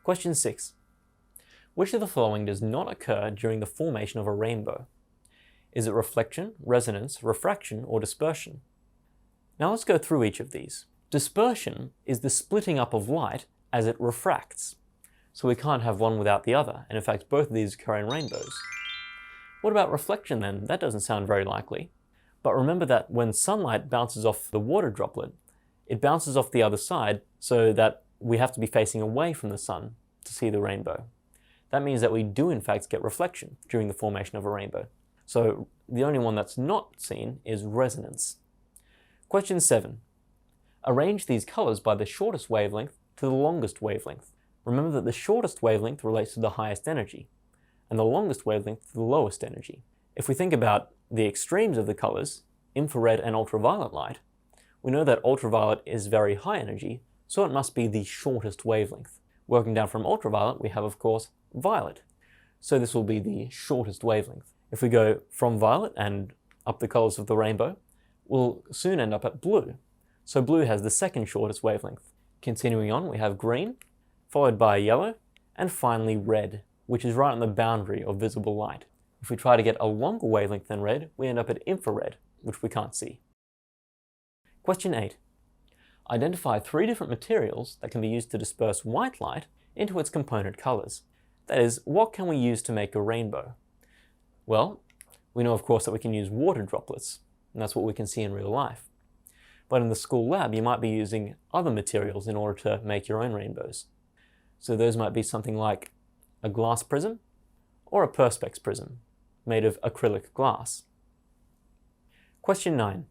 Question 6. Which of the following does not occur during the formation of a rainbow? Is it reflection, resonance, refraction, or dispersion? Now let's go through each of these. Dispersion is the splitting up of light as it refracts. So we can't have one without the other, and in fact both of these occur in rainbows. What about reflection then? That doesn't sound very likely. But remember that when sunlight bounces off the water droplet, it bounces off the other side so that we have to be facing away from the sun to see the rainbow. That means that we do in fact get reflection during the formation of a rainbow. So the only one that's not seen is resonance. Question 7. Arrange these colors by the shortest wavelength to the longest wavelength. Remember that the shortest wavelength relates to the highest energy, and the longest wavelength to the lowest energy. If we think about the extremes of the colors, infrared and ultraviolet light, we know that ultraviolet is very high energy, so it must be the shortest wavelength. Working down from ultraviolet, we have, of course, violet. So this will be the shortest wavelength. If we go from violet and up the colors of the rainbow, we'll soon end up at blue. So blue has the second shortest wavelength. Continuing on, we have green, followed by yellow, and finally red, which is right on the boundary of visible light. If we try to get a longer wavelength than red, we end up at infrared, which we can't see. Question 8. Identify 3 different materials that can be used to disperse white light into its component colors. That is, what can we use to make a rainbow? Well, we know of course that we can use water droplets, and that's what we can see in real life. But in the school lab, you might be using other materials in order to make your own rainbows. So those might be something like a glass prism or a perspex prism made of acrylic glass. Question 9.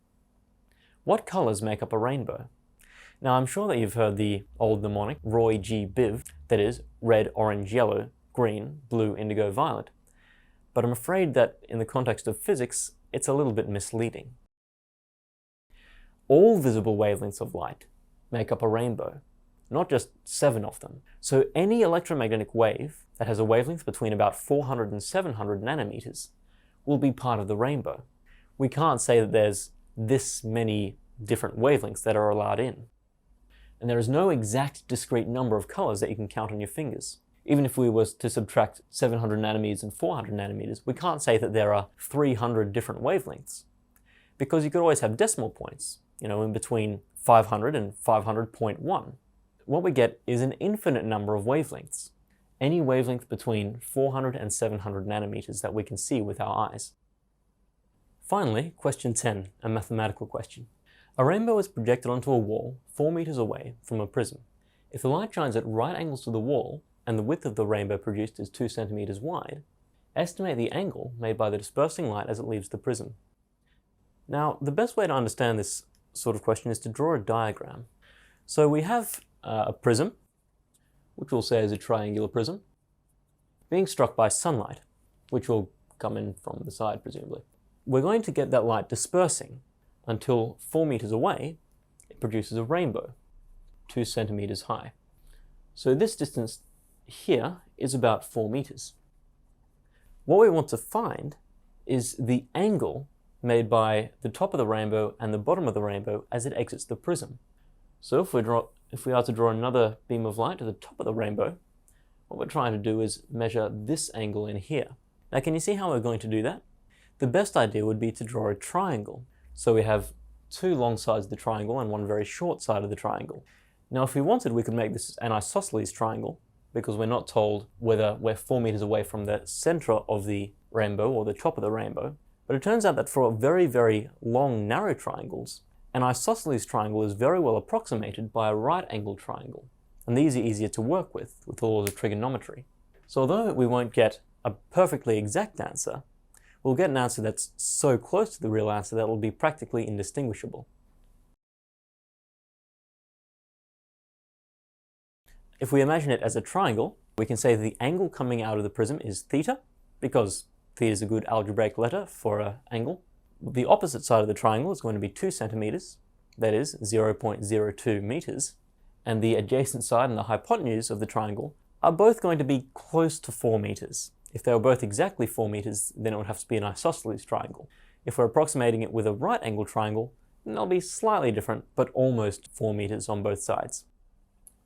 What colors make up a rainbow? Now I'm sure that you've heard the old mnemonic Roy G. Biv, that is red, orange, yellow, green, blue, indigo, violet. But I'm afraid that in the context of physics, it's a little bit misleading. All visible wavelengths of light make up a rainbow, not just 7 of them. So any electromagnetic wave that has a wavelength between about 400 and 700 nanometers will be part of the rainbow. We can't say that there's this many different wavelengths that are allowed in. And there is no exact discrete number of colors that you can count on your fingers. Even if we were to subtract 700 nanometers and 400 nanometers, we can't say that there are 300 different wavelengths. Because you could always have decimal points, in between 500 and 500.1. What we get is an infinite number of wavelengths. Any wavelength between 400 and 700 nanometers that we can see with our eyes. Finally, question 10, a mathematical question. A rainbow is projected onto a wall 4 meters away from a prism. If the light shines at right angles to the wall, and the width of the rainbow produced is 2 centimeters wide, estimate the angle made by the dispersing light as it leaves the prism. Now, the best way to understand this sort of question is to draw a diagram. So we have a prism, which we'll say is a triangular prism, being struck by sunlight, which will come in from the side presumably. We're going to get that light dispersing until 4 meters away, it produces a rainbow, 2 centimeters high. So this distance here is about 4 meters. What we want to find is the angle made by the top of the rainbow and the bottom of the rainbow as it exits the prism. So if we are to draw another beam of light to the top of the rainbow, what we're trying to do is measure this angle in here. Now can you see how we're going to do that? The best idea would be to draw a triangle. So we have 2 long sides of the triangle and 1 very short side of the triangle. Now if we wanted, we could make this an isosceles triangle, because we're not told whether we're 4 meters away from the center of the rainbow or the top of the rainbow. But it turns out that for very, very long, narrow triangles, an isosceles triangle is very well approximated by a right-angled triangle. And these are easier to work with the laws of trigonometry. So although we won't get a perfectly exact answer, we'll get an answer that's so close to the real answer that it'll be practically indistinguishable. If we imagine it as a triangle, we can say the angle coming out of the prism is theta, because theta is a good algebraic letter for an angle. The opposite side of the triangle is going to be 2 centimeters, that is 0.02 meters, and the adjacent side and the hypotenuse of the triangle are both going to be close to 4 meters. If they were both exactly 4 meters, then it would have to be an isosceles triangle. If we're approximating it with a right angle triangle, then they'll be slightly different, but almost 4 meters on both sides.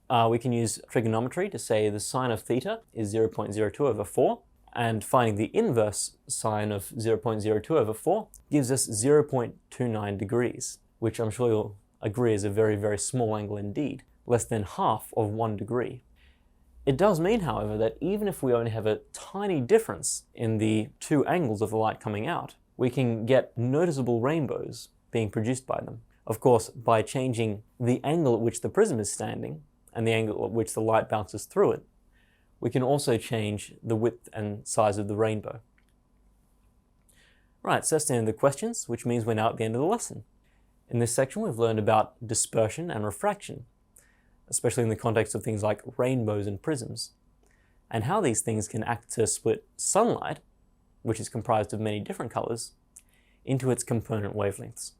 We can use trigonometry to say the sine of theta is 0.02 over 4, and finding the inverse sine of 0.02 over 4 gives us 0.29 degrees, which I'm sure you'll agree is a very, very small angle indeed, less than half of 1 degree. It does mean, however, that even if we only have a tiny difference in the two angles of the light coming out, we can get noticeable rainbows being produced by them. Of course, by changing the angle at which the prism is standing and the angle at which the light bounces through it, we can also change the width and size of the rainbow. Right, so that's the end of the questions, which means we're now at the end of the lesson. In this section, we've learned about dispersion and refraction, especially in the context of things like rainbows and prisms, and how these things can act to split sunlight, which is comprised of many different colors, into its component wavelengths.